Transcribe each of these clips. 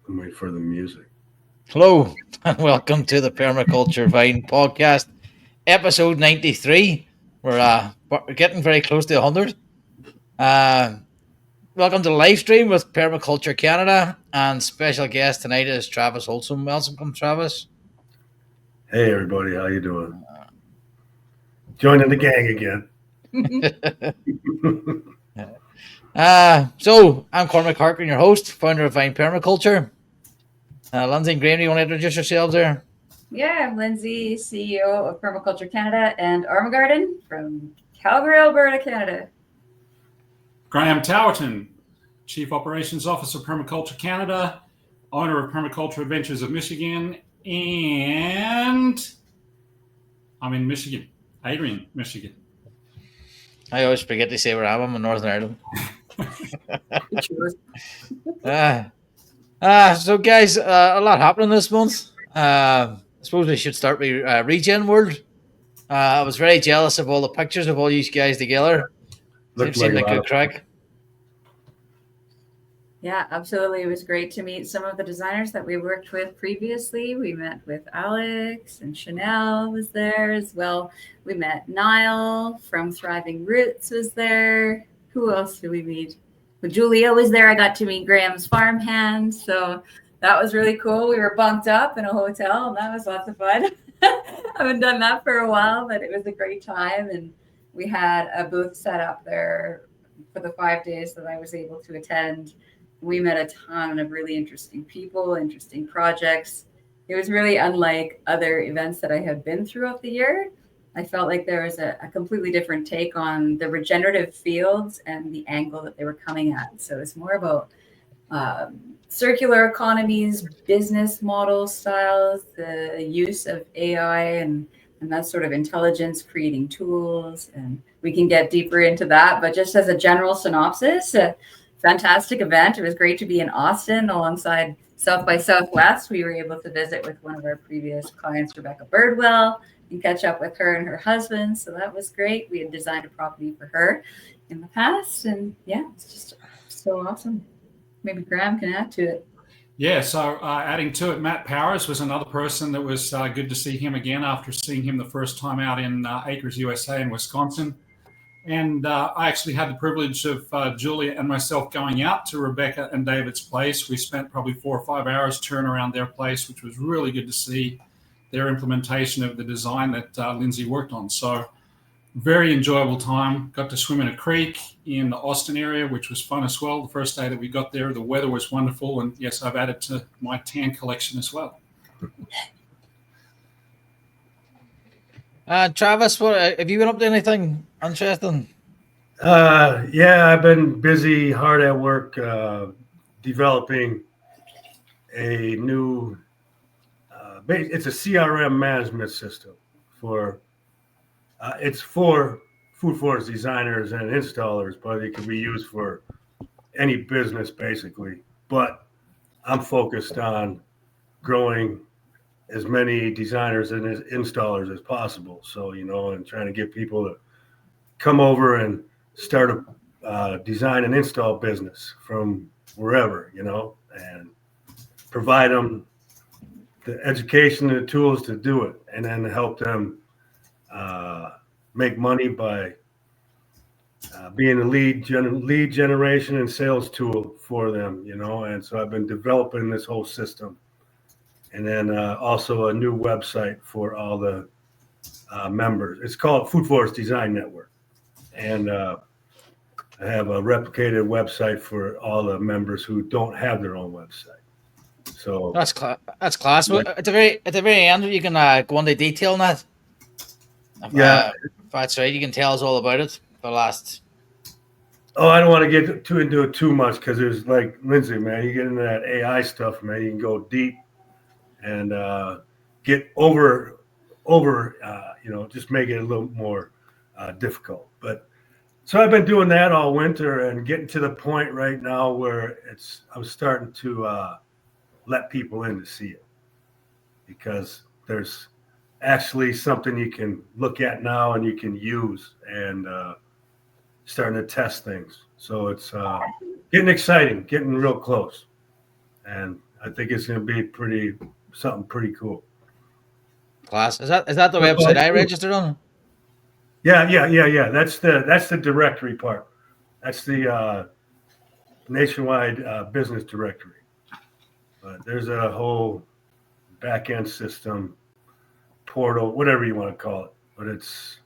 and wait for the music. Hello, and welcome to the Permaculture Vine Podcast, episode 93. We're getting very close to 100. Uh, Welcome to the live stream with Permaculture Canada, and special guest tonight is Travis Holzem. Welcome, Travis. Hey, everybody, how you doing? Joining the gang again. So, I'm Cormac Harkin, your host, founder of Vine Permaculture. Lindsay and Graham, do you want to introduce yourselves there? Yeah, I'm Lindsay, CEO of Permaculture Canada and Armagarden from Calgary, Alberta, Canada. Graham Towerton, Chief Operations Officer, Permaculture Canada, owner of Permaculture Adventures of Michigan, and I'm in Michigan, Adrian, Michigan. I always forget to say where I am. I'm in Northern Ireland. So guys, a lot happening this month. I suppose we should start with Regen World. I was very jealous of all the pictures of all you guys together. Seemed like good crack. Yeah, absolutely. It was great to meet some of the designers that we worked with previously. We met with Alex and Chanel was there as well. We met Niall from Thriving Roots was there. Who else did we meet? Well, Julia was there. I got to meet Graham's farmhand. So that was really cool. We were bunked up in a hotel and that was lots of fun. I haven't done that for a while, but it was a great time. And we had a booth set up there for the 5 days that I was able to attend. We met a ton of really interesting people, interesting projects. It was really unlike other events that I have been throughout the year. I felt like there was a completely different take on the regenerative fields and the angle that they were coming at. So it's more about circular economies, business model styles, the use of AI and that sort of intelligence, creating tools. And we can get deeper into that. But just as a general synopsis, fantastic event. It was great to be in Austin alongside South by Southwest. We were able to visit with one of our previous clients, Rebecca Birdwell, and catch up with her and her husband. So that was great. We had designed a property for her in the past. And yeah, it's just so awesome. Maybe Graham can add to it. Yeah, so adding to it, Matt Powers was another person that was good to see him again after seeing him the first time out in Acres, USA in Wisconsin. And I actually had the privilege of Julia and myself going out to Rebecca and David's place. We spent probably 4 or 5 hours touring around their place, which was really good to see their implementation of the design that Lindsay worked on. So very enjoyable time. Got to swim in a creek in the Austin area, which was fun as well. The first day that we got there, the weather was wonderful. And yes, I've added to my tan collection as well. Travis, what have you been up to anything interesting? Yeah, I've been busy, hard at work, developing a new. It's a CRM management system for. It's for food forest designers and installers, but it can be used for any business basically. But I'm focused on growing as many designers and installers as possible. So, and trying to get people to come over and start a design and install business from wherever, and provide them the education and the tools to do it, and then help them make money by being a lead generation and sales tool for them, and so I've been developing this whole system. And then also a new website for all the members. It's called Food Forest Design Network. And I have a replicated website for all the members who don't have their own website. So that's class. Yeah. At the very end, you can go into detail on that. Yeah, if that's right. You can tell us all about it. The last. Oh, I don't want to get into it too much because there's like Lindsay, man. You get into that AI stuff, man. You can go deep. And get over, just make it a little more difficult. But so I've been doing that all winter and getting to the point right now where I'm starting to let people in to see it, because there's actually something you can look at now and you can use, and starting to test things. So it's getting exciting, getting real close. And I think it's going to be something pretty cool. Class. Is that the website I registered on? Yeah. That's the directory part. That's the nationwide business directory. But there's a whole back end system, portal, whatever you want to call it. But it's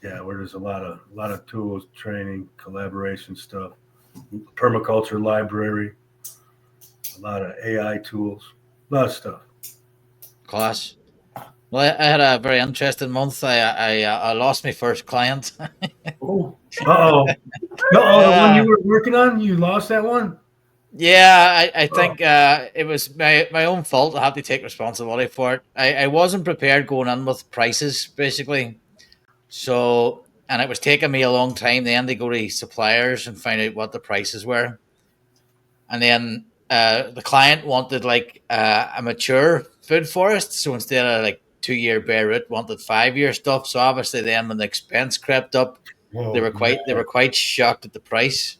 where there's a lot of tools, training, collaboration stuff, permaculture library, a lot of AI tools, a lot of stuff. Class. Well, I had a very interesting month. I lost my first client. Oh, no, the one you were working on, you lost that one? Yeah, I think it was my own fault. I have to take responsibility for it. I wasn't prepared going in with prices, basically. So, and it was taking me a long time then to go to suppliers and find out what the prices were. And then the client wanted like a mature food forest. So instead of like 2-year bare root, wanted 5-year stuff. So obviously then when the expense crept up, they were quite shocked at the price.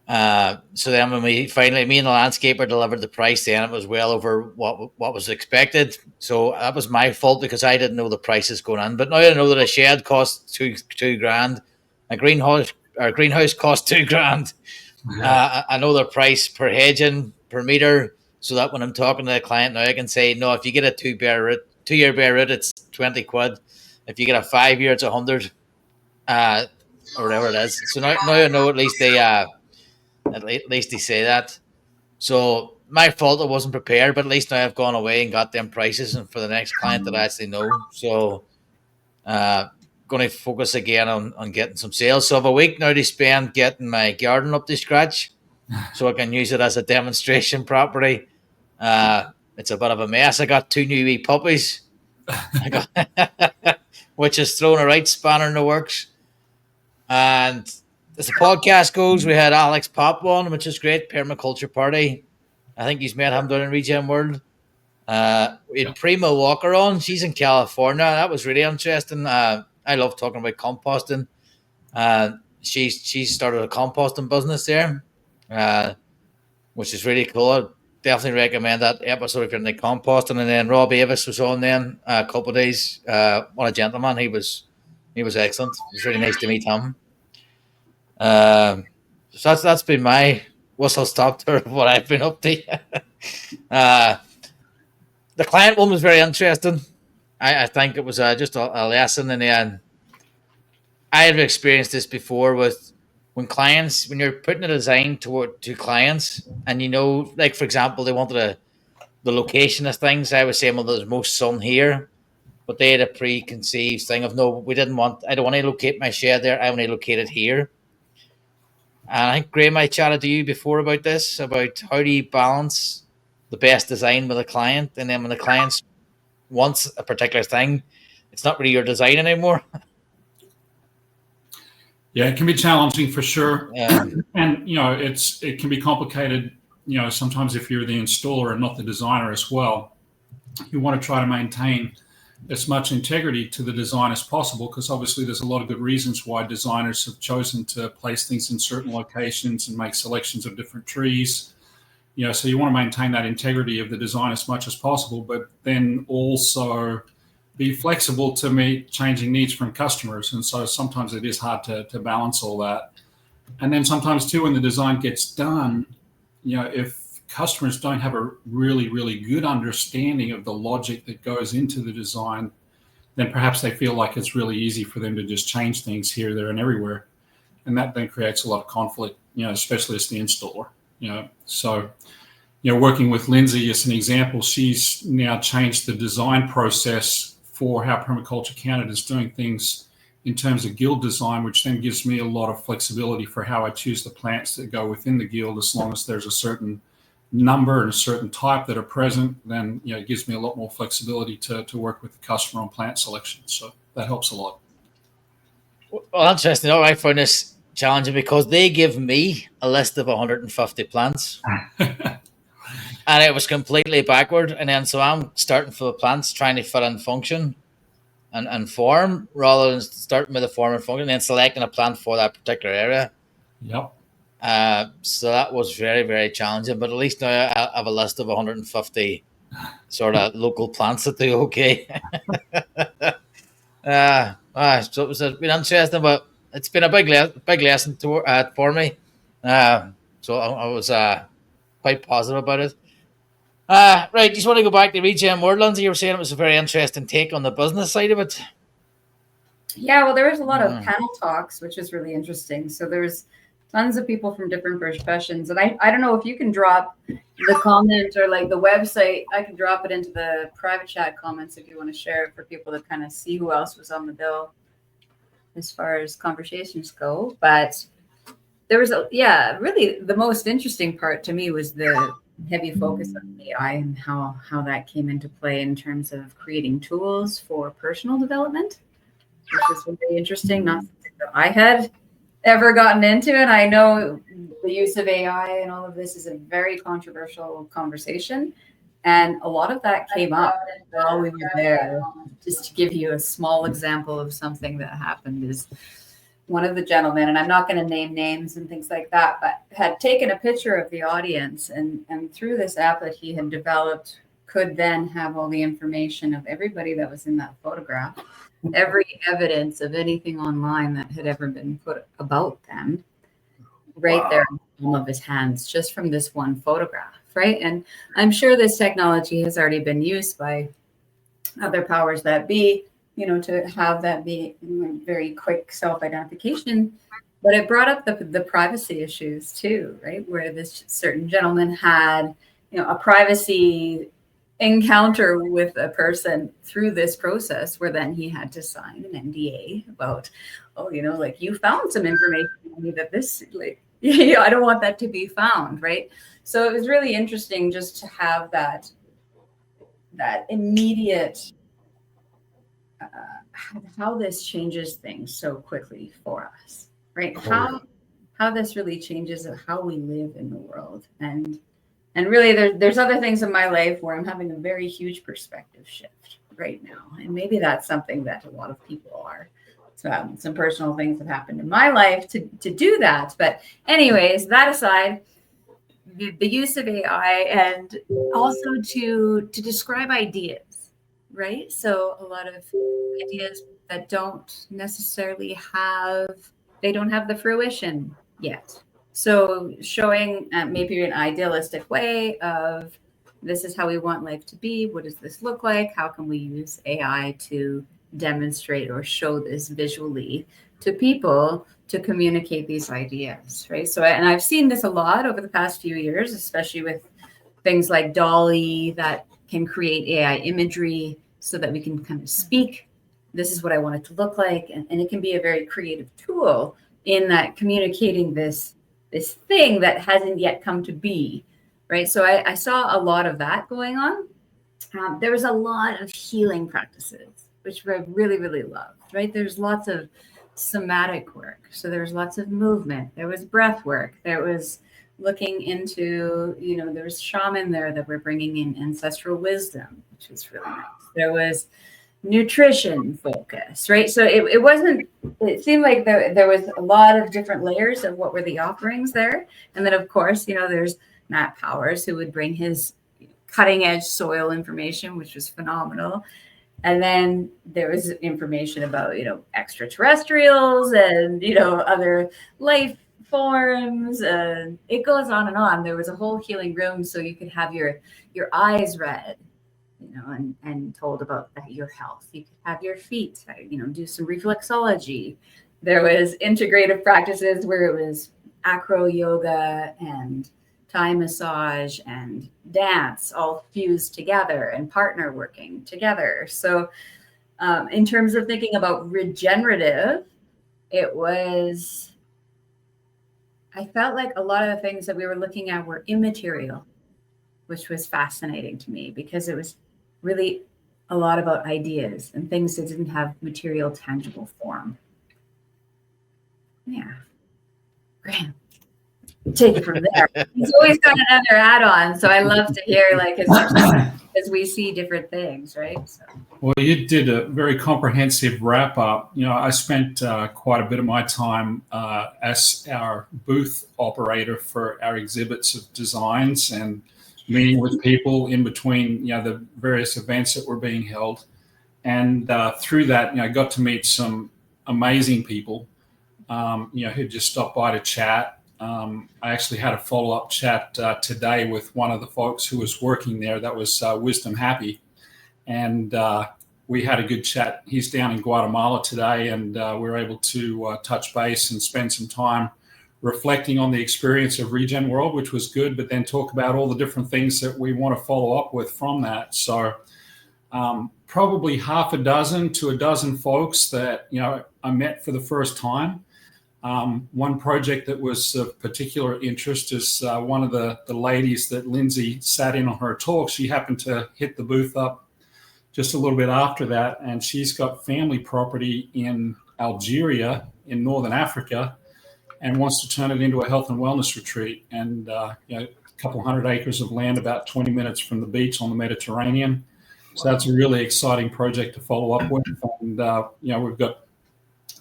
So then when me and the landscaper delivered the price, then it was well over what was expected. So that was my fault because I didn't know the prices going in. But now I know that a shed costs two grand, a greenhouse costs $2,000. I know the price per hedging per meter, so that when I'm talking to the client now, I can say no. If you get a 2-year bare root, it's 20 quid. If you get a 5-year, it's 100, or whatever it is. So now I know at least they say that. So my fault, I wasn't prepared, but at least now I've gone away and got them prices, and for the next client that I actually know. So going to focus again on getting some sales. So I have a week now to spend getting my garden up to scratch so I can use it as a demonstration property. It's a bit of a mess. I got 2 new wee puppies, which has thrown a right spanner in the works. And as the podcast goes, we had Alex Pop on, which is great. Permaculture Party. I think he's met him down in Regen World. We had Prima Walker on. She's in California. That was really interesting. I love talking about composting. She started a composting business there, which is really cool. I definitely recommend that episode if you're into composting. And then Rob Avis was on then a couple of days. What a gentleman. He was excellent. It was really nice to meet him. So that's been my whistle stop tour of what I've been up to. The client one was very interesting. I think it was just a lesson in the end. I have experienced this before with when you're putting a design to clients, and like for example, they wanted the location of things. I was saying, well, there's most sun here, but they had a preconceived thing of no, I don't want to locate my shed there. I want to locate it here. And I think Graham, I chatted to you before about this, about how do you balance the best design with a client, and then when the client wants a particular thing, it's not really your design anymore. Yeah, it can be challenging for sure. Yeah. And, it can be complicated, sometimes if you're the installer and not the designer as well. You want to try to maintain as much integrity to the design as possible, because obviously there's a lot of good reasons why designers have chosen to place things in certain locations and make selections of different trees. So you want to maintain that integrity of the design as much as possible, but then also be flexible to meet changing needs from customers. And so sometimes it is hard to balance all that. And then sometimes too, when the design gets done, if customers don't have a really, really good understanding of the logic that goes into the design, then perhaps they feel like it's really easy for them to just change things here, there, and everywhere. And that then creates a lot of conflict, especially as the installer. So working with Lindsay as an example, she's now changed the design process for how Permaculture Canada is doing things in terms of guild design, which then gives me a lot of flexibility for how I choose the plants that go within the guild. As long as there's a certain number and a certain type that are present, then it gives me a lot more flexibility to work with the customer on plant selection. So that helps a lot. Well, interesting. I found this challenging because they give me a list of 150 plants. And it was completely backward. And then so I'm starting for the plants, trying to fit in function and form, rather than starting with the form and function and then selecting a plant for that particular area. Yep. So that was very, very challenging. But at least now I have a list of 150 sort of local plants that do okay. So it was been interesting, but it's been a big lesson for me. So I was quite positive about it. Right, just want to go back to Regen World, Lindsay. You were saying it was a very interesting take on the business side of it. Yeah, well, there was a lot of panel talks, which is really interesting. So there's tons of people from different professions. And I don't know if you can drop the comment or like the website. I can drop it into the private chat comments if you want to share it for people to kind of see who else was on the bill as far as conversations go. But there was, really the most interesting part to me was the heavy focus on AI and how that came into play in terms of creating tools for personal development, which is very interesting, not something that I had ever gotten into. And I know the use of AI and all of this is a very controversial conversation. And a lot of that came up while we were there. Just to give you a small example of something that happened is one of the gentlemen, and I'm not going to name names and things like that, but had taken a picture of the audience and through this app that he had developed could then have all the information of everybody that was in that photograph, every evidence of anything online that had ever been put about them right there in the palm of his hands, just from this one photograph, right? And I'm sure this technology has already been used by other powers that be, to have that be very quick self-identification. But it brought up the privacy issues too, right? Where this certain gentleman had, a privacy encounter with a person through this process where then he had to sign an NDA about, like you found some information on me that this, I don't want that to be found, right? So it was really interesting just to have that immediate, how this changes things so quickly for us, right? How this really changes how we live in the world. And really there's other things in my life where I'm having a very huge perspective shift right now. And maybe that's something that a lot of people are. So some personal things have happened in my life to do that. But anyways, that aside, the use of AI and also to describe ideas, right? So a lot of ideas that don't necessarily they don't have the fruition yet. So showing maybe an idealistic way of this is how we want life to be. What does this look like? How can we use AI to demonstrate or show this visually to people to communicate these ideas, right? So, and I've seen this a lot over the past few years, especially with things like Dolly that can create AI imagery so that we can kind of speak, this is what I want it to look like. And it can be a very creative tool in that communicating this thing that hasn't yet come to be, right? So I saw a lot of that going on. There was a lot of healing practices, which I really, really loved, right? There's lots of somatic work. So there's lots of movement. There was breath work. There was looking into, there was shaman there that were bringing in ancestral wisdom, which was really nice. There was nutrition focus, right? So it seemed like there was a lot of different layers of what were the offerings there. And then of course, there's Matt Powers who would bring his cutting edge soil information, which was phenomenal. And then there was information about, extraterrestrials and, other life forms. And it goes on and on. There was a whole healing room so you could have your eyes read, and told about your health. You could have your feet, do some reflexology. There was integrative practices where it was acro yoga and Thai massage and dance all fused together and partner working together. So in terms of thinking about regenerative, I felt like a lot of the things that we were looking at were immaterial, which was fascinating to me because it was really a lot about ideas and things that didn't have material, tangible form. Yeah. Graham, take it from there. He's always got another add-on, so I love to hear his because we see different things, right? So. Well, you did a very comprehensive wrap up. I spent quite a bit of my time as our booth operator for our exhibits of designs and meeting with people in between, the various events that were being held. And through that, I got to meet some amazing people, who just stopped by to chat. I actually had a follow-up chat today with one of the folks who was working there. That was Wisdom Happy. And we had a good chat. He's down in Guatemala today, and we were able to touch base and spend some time reflecting on the experience of Regen World, which was good, but then talk about all the different things that we want to follow up with from that. So probably half a dozen to a dozen folks that, I met for the first time. One project that was of particular interest is one of the ladies that Lindsay sat in on her talk. She happened to hit the booth up just a little bit after that, and she's got family property in Algeria in Northern Africa and wants to turn it into a health and wellness retreat. And a couple hundred acres of land about 20 minutes from the beach on the Mediterranean. So that's a really exciting project to follow up with. And, we've got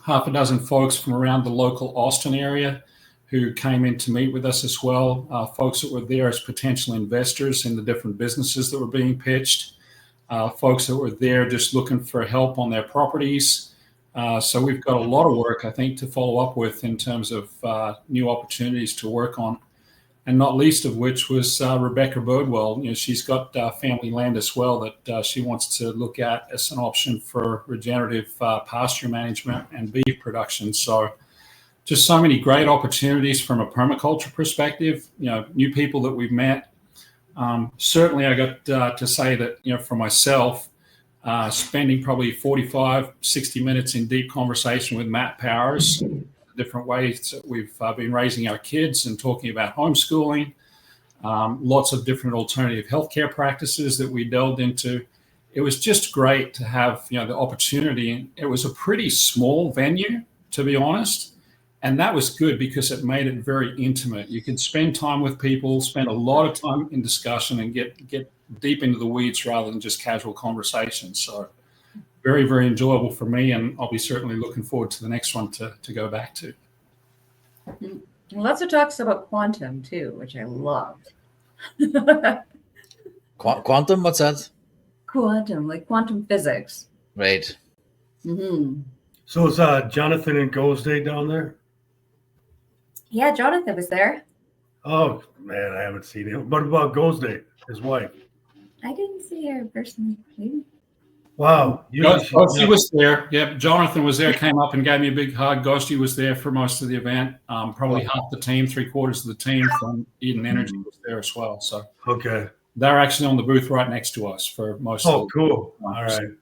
half a dozen folks from around the local Austin area who came in to meet with us as well. Folks that were there as potential investors in the different businesses that were being pitched. Folks that were there just looking for help on their properties. So we've got a lot of work, I think, to follow up with in terms of new opportunities to work on. And not least of which was Rebecca Birdwell. She's got family land as well that she wants to look at as an option for regenerative pasture management and beef production. So just so many great opportunities from a permaculture perspective, new people that we've met. Certainly I got to say that, for myself, spending probably 45, 60 minutes in deep conversation with Matt Powers, different ways that we've been raising our kids and talking about homeschooling, lots of different alternative healthcare practices that we delved into. It was just great to have, the opportunity. It was a pretty small venue, to be honest. And that was good because it made it very intimate. You could spend time with people, spend a lot of time in discussion and get deep into the weeds rather than just casual conversations. So very, very enjoyable for me. And I'll be certainly looking forward to the next one to go back to. Lots of talks about quantum too, which I loved. Quantum, what's that? Quantum, like quantum physics. Right. Mm-hmm. So is Jonathan and Gosday down there? Yeah, Jonathan was there. Oh, man, I haven't seen him. What about Gosday, his wife? I didn't see her personally. Maybe. Wow. Ghosty was there. Yeah, Jonathan was there, came up and gave me a big hug. Ghosty was there for most of the event. Probably half the team, 3/4 of the team from Eden Energy was there as well. So okay. They're actually on the booth right next to us for most of the cool. All right.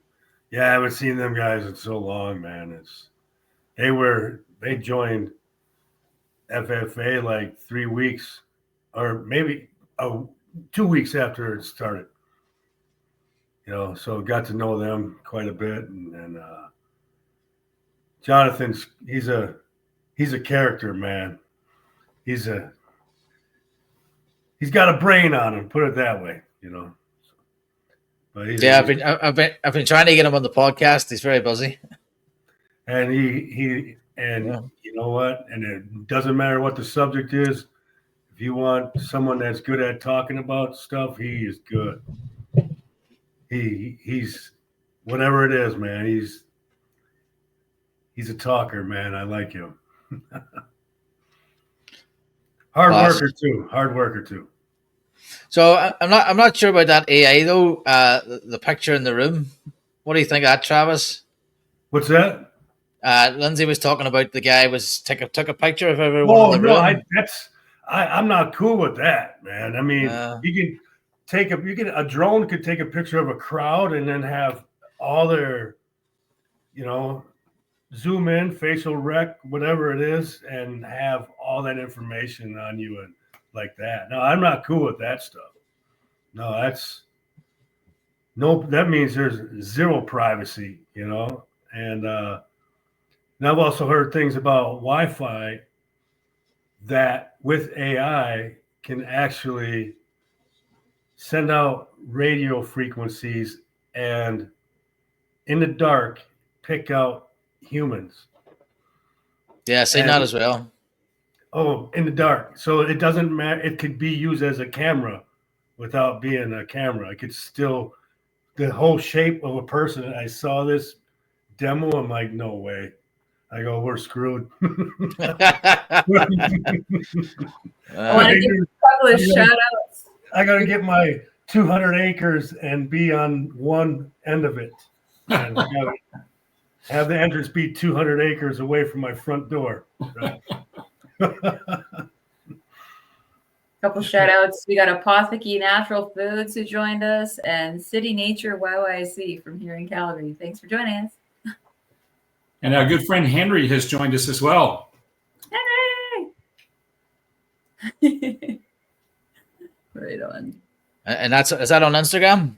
Yeah, I haven't seen them guys in so long, man. They joined FFA like 3 weeks or maybe 2 weeks after it started. So got to know them quite a bit. And Jonathan's he's a character, man. He's got a brain on him, put it that way, But I've been trying to get him on the podcast. He's very busy. And you know what? And it doesn't matter what the subject is. If you want someone that's good at talking about stuff, he is good. He's whatever it is, man. He's a talker, man. I like him. Hard worker too. So I'm not sure about that AI though. The picture in the room. What do you think of that, Travis? What's that? Lindsay was talking about the guy took a picture of everyone in the room. I'm not cool with that, man. I mean, a drone could take a picture of a crowd and then have all their, zoom in, facial rec, whatever it is, and have all that information on you and like that. No, I'm not cool with that stuff. No, that means there's zero privacy, and I've also heard things about Wi-Fi that with AI can actually send out radio frequencies and in the dark pick out humans. Yeah, seen that as well. Oh, in the dark. So it doesn't matter. It could be used as a camera without being a camera. I could still, the whole shape of a person. I saw this demo. I'm like, no way. I go, we're screwed. I want to give a couple of shout outs. I got to get my 200 acres and be on one end of it. And I gotta have the entrance be 200 acres away from my front door. Right? Couple shout outs. We got Apothecary Natural Foods who joined us and City Nature YYC from here in Calgary. Thanks for joining us. And our good friend Henry has joined us as well. Henry! Right on. And is that on Instagram?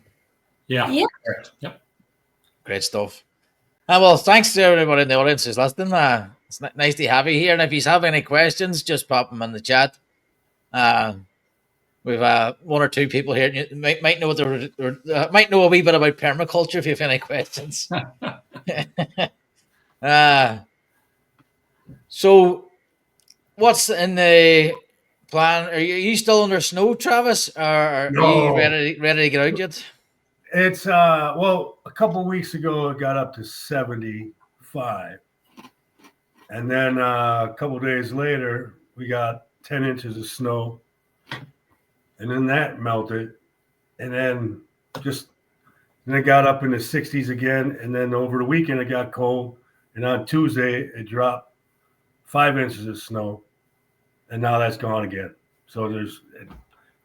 Yeah. Yeah. Yep. Great stuff. Well, thanks to everybody in the audience who's listening. It's nice to have you here. And if you have any questions, just pop them in the chat. We've one or two people here. You might know might know a wee bit about permaculture if you have any questions. So, what's in the plan? Are you still under snow, Travis? Or are you ready to get out yet? It's well, a couple of weeks ago it got up to 75, and then a couple of days later we got 10 inches of snow, and then that melted, and then it got up in the 60s again, and then over the weekend it got cold, and on Tuesday it dropped 5 inches of snow, and now that's gone again. So there's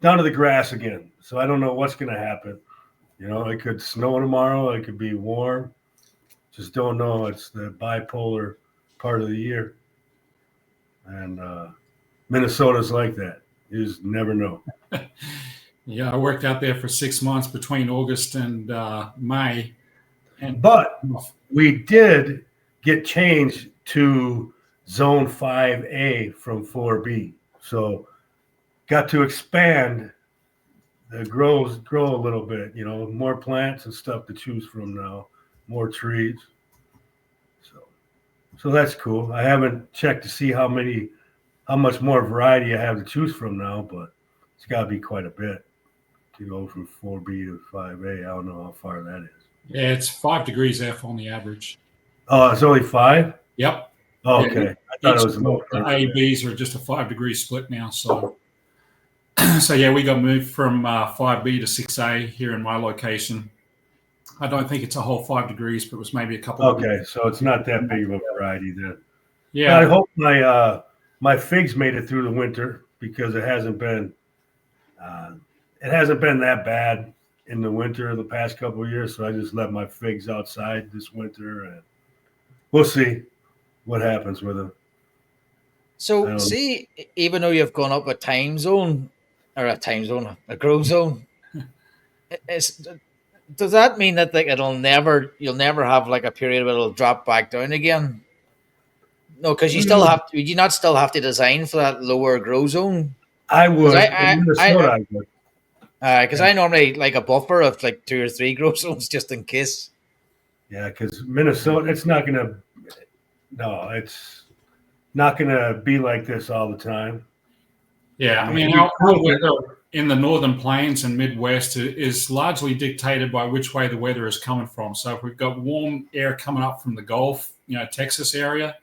down to the grass again. So I don't know what's going to happen. You know, it could snow tomorrow. It could be warm. Just don't know. It's the bipolar part of the year. And Minnesota's like that. You just never know. Yeah, I worked out there for 6 months between August and May. But we did get changed to Zone 5A from 4B. So got to expand the grow a little bit, you know, more plants and stuff to choose from now, more trees. So that's cool. I haven't checked to see how much more variety I have to choose from now, but it's got to be quite a bit to go from 4B to 5A. I don't know how far that is. Yeah, it's 5 degrees F on the average. Oh, it's only 5? Yep. Oh, okay. Yeah, I thought it was more. The A, Bs are just a 5 degree split now. So yeah, we got moved from 5B to 6A here in my location. I don't think it's a whole 5 degrees, but it was maybe a couple. Okay, so it's not that big of a variety then. Yeah. I hope my figs made it through the winter because it hasn't been that bad in the winter the past couple of years. So I just let my figs outside this winter, and we'll see what happens with them. So, see, even though you've gone up a grow zone, does that mean that you'll never have like a period where it'll drop back down again? No, because you still have to. Would you not still have to design for that lower grow zone? I would. In Minnesota, I would. Because I normally like a buffer of like 2 or 3 grow zones just in case. Yeah, because Minnesota, it's not gonna be like this all the time. Yeah, I mean, our weather in the northern plains and Midwest is largely dictated by which way the weather is coming from. So if we've got warm air coming up from the Gulf, Texas area,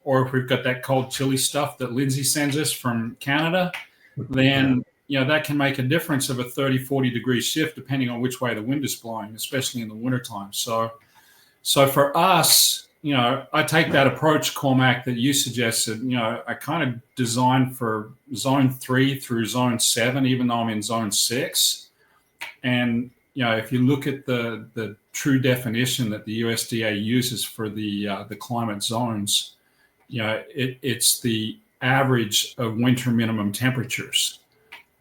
or if we've got that cold, chilly stuff that Lindsay sends us from Canada, then that can make a difference of a 30, 40 degree shift depending on which way the wind is blowing, especially in the wintertime. So for us, I take that approach, Cormac, that you suggested. I kind of designed for zone 3 through zone 7, even though I'm in zone 6. And, if you look at the true definition that the USDA uses for the climate zones, it's the average of winter minimum temperatures.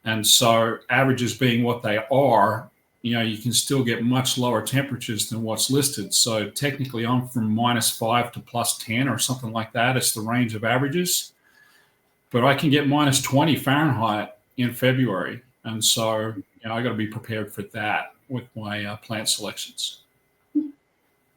And so averages being what they are, you can still get much lower temperatures than what's listed. So technically I'm from -5 to +10 or something like that. It's the range of averages. But I can get -20 Fahrenheit in February. And so, I got to be prepared for that with my plant selections.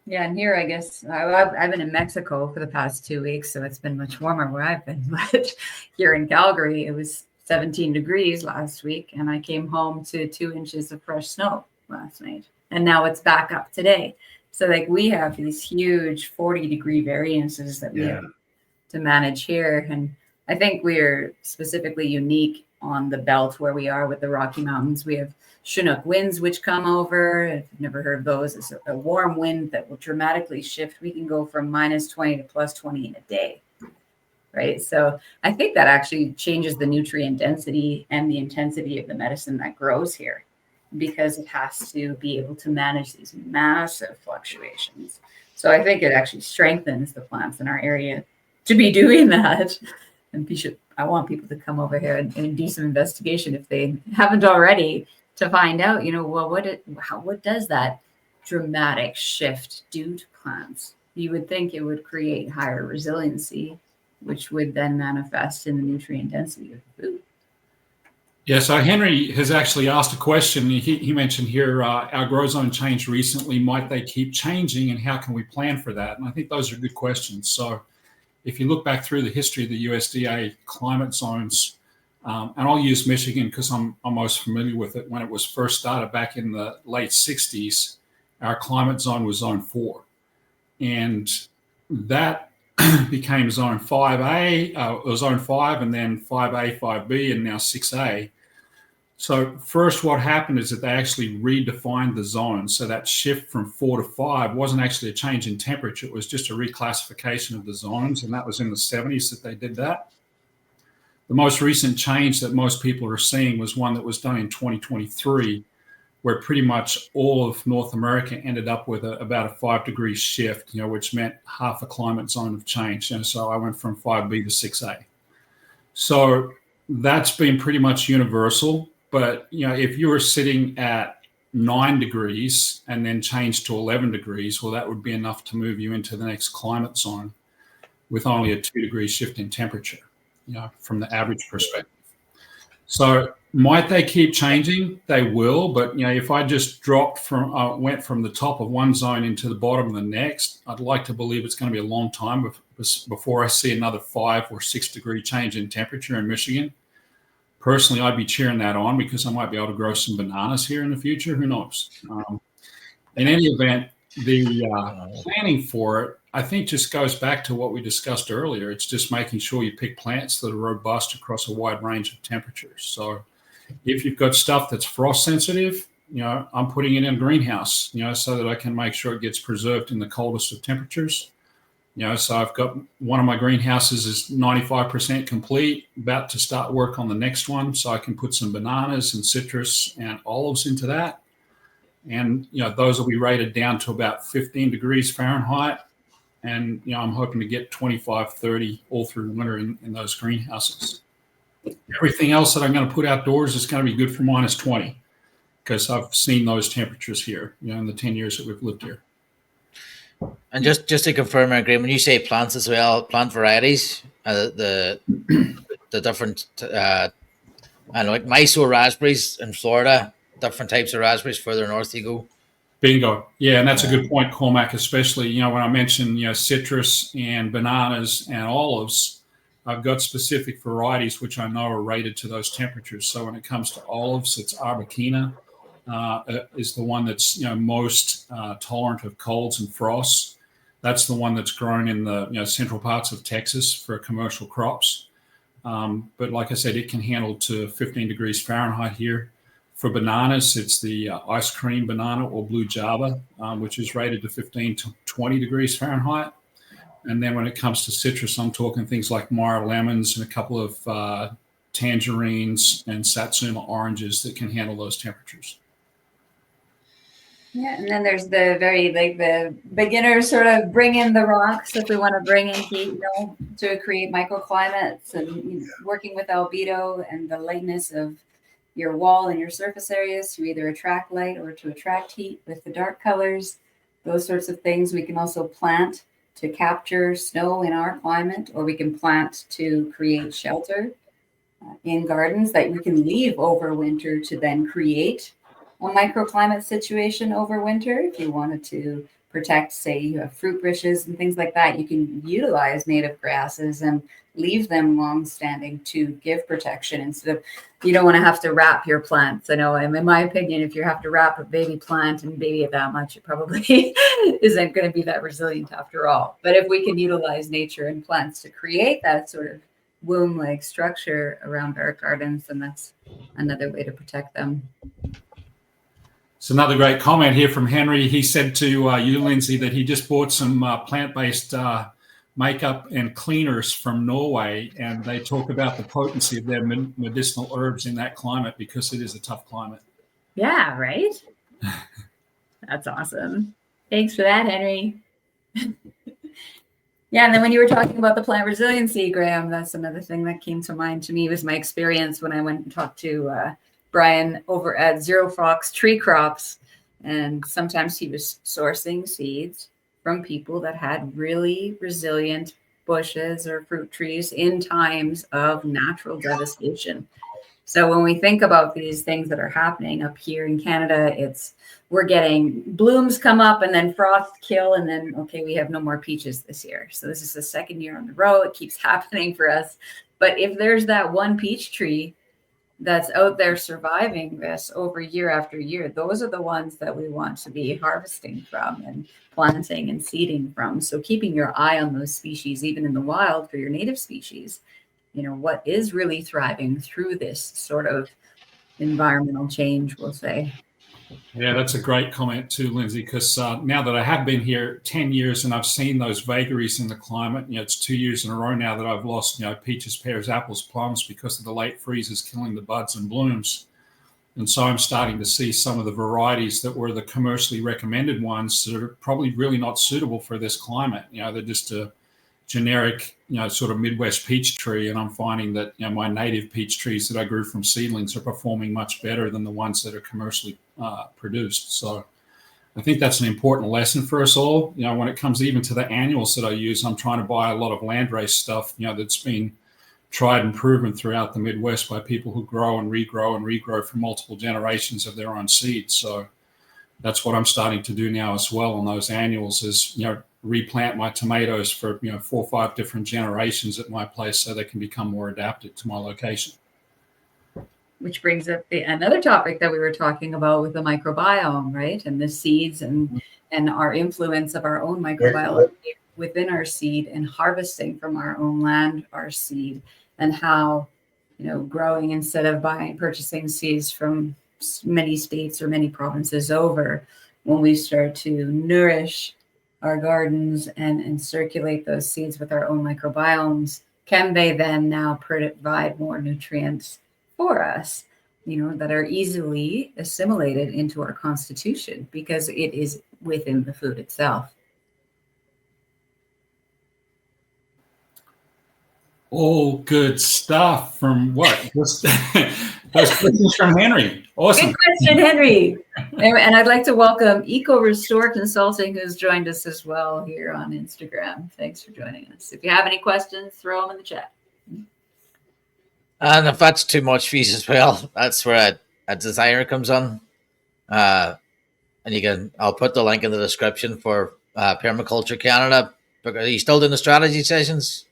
Yeah, and here I guess I've been in Mexico for the past 2 weeks, so it's been much warmer where I've been. But here in Calgary, it was 17 degrees last week, and I came home to 2 inches of fresh snow last night, and now it's back up today. So like we have these huge 40-degree variances that we have to manage here, and I think we're specifically unique on the belt where we are with the Rocky Mountains. We have Chinook winds which come over. If you've never heard of those, it's a warm wind that will dramatically shift. We can go from -20 to +20 in a day, right? So I think that actually changes the nutrient density and the intensity of the medicine that grows here, because it has to be able to manage these massive fluctuations. So I think it actually strengthens the plants in our area to be doing that. And I want people to come over here and do some investigation if they haven't already, to find out, well, what does that dramatic shift do to plants? You would think it would create higher resiliency, which would then manifest in the nutrient density of the food. Yeah, so Henry has actually asked a question. He mentioned here, our grow zone changed recently. Might they keep changing, and how can we plan for that? And I think those are good questions. So if you look back through the history of the USDA climate zones, and I'll use Michigan because I'm most familiar with it. When it was first started back in the late 60s, our climate zone was zone 4. And that became zone 5A, or zone 5, and then 5A, 5B, and now 6A. So first what happened is that they actually redefined the zone. So that shift from 4 to 5 wasn't actually a change in temperature. It was just a reclassification of the zones. And that was in the 70s that they did that. The most recent change that most people are seeing was one that was done in 2023, where pretty much all of North America ended up with about a 5-degree shift, which meant half a climate zone of change. And so I went from 5B to 6A. So that's been pretty much universal. But, if you were sitting at 9 degrees and then changed to 11 degrees, well, that would be enough to move you into the next climate zone with only a 2-degree shift in temperature, from the average perspective. So might they keep changing? They will. But, if I just went from the top of one zone into the bottom of the next, I'd like to believe it's going to be a long time before I see another 5 or 6 degree change in temperature in Michigan. Personally, I'd be cheering that on because I might be able to grow some bananas here in the future. Who knows? In any event, the planning for it, I think, just goes back to what we discussed earlier. It's just making sure you pick plants that are robust across a wide range of temperatures. So if you've got stuff that's frost sensitive, I'm putting it in a greenhouse, so that I can make sure it gets preserved in the coldest of temperatures. So I've got one of my greenhouses is 95% complete, about to start work on the next one. So I can put some bananas and citrus and olives into that. And, those will be rated down to about 15 degrees Fahrenheit. And, I'm hoping to get 25, 30 all through winter in those greenhouses. Everything else that I'm going to put outdoors is going to be good for -20, because I've seen those temperatures here, in the 10 years that we've lived here. And just to confirm, I agree, when you say plants as well, plant varieties, the different, like Mysore raspberries in Florida, different types of raspberries further north you go. Bingo. Yeah, and that's a good point, Cormac, especially, when I mentioned, citrus and bananas and olives, I've got specific varieties which I know are rated to those temperatures. So when it comes to olives, it's Arbequina is the one that's, most tolerant of colds and frosts. That's the one that's grown in the central parts of Texas for commercial crops. But like I said, it can handle to 15 degrees Fahrenheit here. For bananas, it's the ice cream banana or blue Java, which is rated to 15 to 20 degrees Fahrenheit. And then when it comes to citrus, I'm talking things like Meyer lemons and a couple of tangerines and Satsuma oranges that can handle those temperatures. Yeah, and then there's the beginner sort of bring in the rocks if we want to bring in heat, to create microclimates, and working with albedo and the lightness of your wall and your surface areas to either attract light or to attract heat with the dark colors, those sorts of things. We can also plant to capture snow in our climate, or we can plant to create shelter. in gardens that we can leave over winter to then create a microclimate situation over winter. If you wanted to protect, say you have fruit bushes and things like that, you can utilize native grasses and leave them long standing to give protection instead of, you don't want to have to wrap your plants. I know, in my opinion, if you have to wrap a baby plant and baby it that much, it probably isn't going to be that resilient after all. But if we can utilize nature and plants to create that sort of womb-like structure around our gardens, then that's another way to protect them. It's another great comment here from Henry. He said to you, Lindsay, that he just bought some plant-based makeup and cleaners from Norway, and they talk about the potency of their medicinal herbs in that climate because it is a tough climate. Yeah, right? That's awesome. Thanks for that, Henry. Yeah, and then when you were talking about the plant resiliency, Graham, that's another thing that came to mind to me was my experience when I went and talked to Brian over at Zero Fox Tree Crops. And sometimes he was sourcing seeds from people that had really resilient bushes or fruit trees in times of natural devastation. So when we think about these things that are happening up here in Canada, we're getting blooms come up and then frost kill, and then, okay, we have no more peaches this year. So this is the second year in a row. It keeps happening for us. But if there's that one peach tree that's out there surviving this over year after year, those are the ones that we want to be harvesting from and planting and seeding from. So keeping your eye on those species, even in the wild for your native species, what is really thriving through this sort of environmental change, we'll say. Yeah, that's a great comment too, Lindsay, because now that I have been here 10 years and I've seen those vagaries in the climate, it's 2 years in a row now that I've lost, peaches, pears, apples, plums because of the late freezes killing the buds and blooms. And so I'm starting to see some of the varieties that were the commercially recommended ones that are probably really not suitable for this climate. They're just a generic, sort of Midwest peach tree. And I'm finding that, my native peach trees that I grew from seedlings are performing much better than the ones that are commercially produced. So I think that's an important lesson for us all. When it comes even to the annuals that I use, I'm trying to buy a lot of landrace stuff, that's been tried and proven throughout the Midwest by people who grow and regrow for multiple generations of their own seeds. So that's what I'm starting to do now as well on those annuals is, replant my tomatoes for 4 or 5 different generations at my place so they can become more adapted to my location. Which brings up another topic that we were talking about with the microbiome, right? And the seeds and our influence of our own microbiome within our seed and harvesting from our own land, our seed, and how, growing instead of purchasing seeds from many states or many provinces over, when we start to nourish our gardens and circulate those seeds with our own microbiomes, can they then now provide more nutrients for us, that are easily assimilated into our constitution because it is within the food itself. All good stuff from what? Those questions from Henry. Awesome. Good question, Henry. And I'd like to welcome Eco Restore Consulting, who's joined us as well here on Instagram. Thanks for joining us. If you have any questions, throw them in the chat. And if that's too much for you as well, that's where a designer comes on. And I'll put the link in the description for Permaculture Canada. Are you still doing the strategy sessions?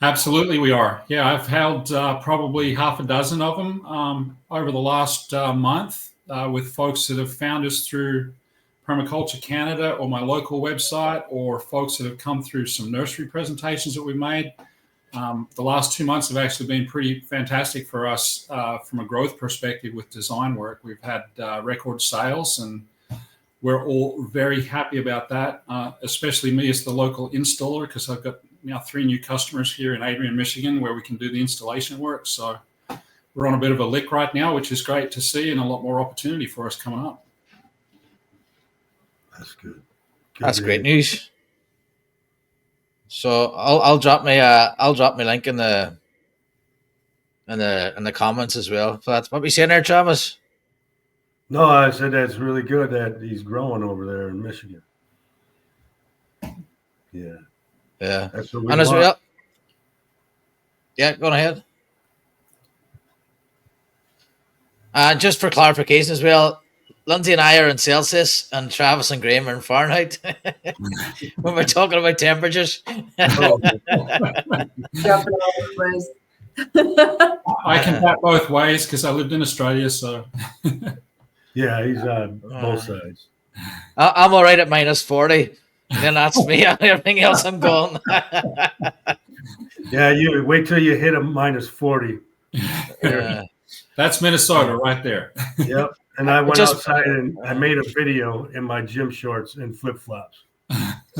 Absolutely, we are. Yeah, I've held probably half a dozen of them over the last month with folks that have found us through Permaculture Canada or my local website, or folks that have come through some nursery presentations that we've made. The last 2 months have actually been pretty fantastic for us from a growth perspective with design work. We've had record sales, and we're all very happy about that, especially me as the local installer, because I've got 3 new customers here in Adrian, Michigan, where we can do the installation work. So we're on a bit of a lick right now, which is great to see, and a lot more opportunity for us coming up. That's good. That's great news. So I'll drop my link in the comments as well. So that's what we saying there, Travis. No, I said that's really good that he's growing over there in Michigan. Yeah. Yeah. That's what we and as want. well. Yeah, go ahead. Just for clarification as well, Lindsay and I are in Celsius, and Travis and Graham are in Fahrenheit when we're talking about temperatures. Oh, Jumping all over the place. I can bat both ways because I lived in Australia, so yeah, he's on both sides. I'm all right at -40. And then that's me. Everything else, I'm gone. Yeah, you wait till you hit a -40. that's Minnesota right there. Yep. And I went Just- outside and I made a video in my gym shorts and flip flops.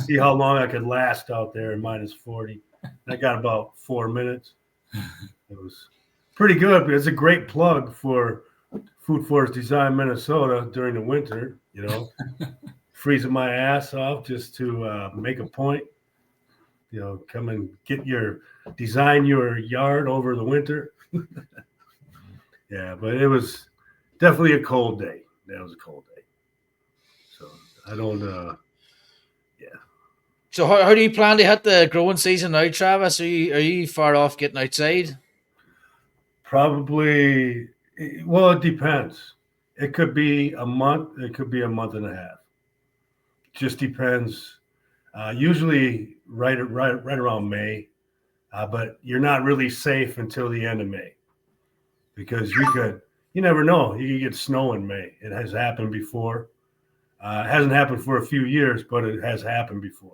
See how long I could last out there in -40. I got about 4 minutes. It was pretty good, but it's a great plug for Food Forest Design Minnesota during the winter, you know, freezing my ass off just to make a point. You know, come and design your yard over the winter. Yeah, but it was definitely a cold day. That was a cold day. So I don't, So how do you plan to hit the growing season now, Travis? Are you far off getting outside? probably, well, it depends. It could be a month. It could be a month and a half. Just depends. Usually right around May, but you're not really safe until the end of May because you never know. You could get snow in May. It has happened before. It hasn't happened for a few years, but it has happened before.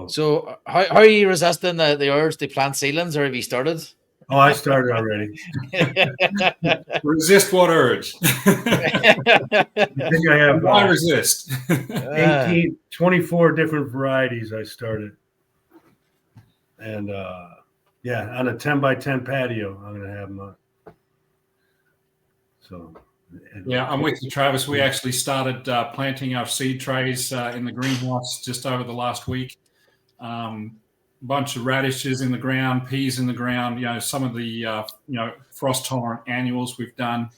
So how are you resisting the urge to plant seedlings, or have you started? Oh, I started already. Resist what urge? I think I have Why resist? 24 different varieties I started. And yeah, on a 10 by 10 patio, I'm going to have them on. So, yeah, I'm with you, Travis. We actually started planting our seed trays in the greenhouse just over the last week. Bunch of radishes in the ground, peas in the ground. You know, some of the frost tolerant annuals we've done.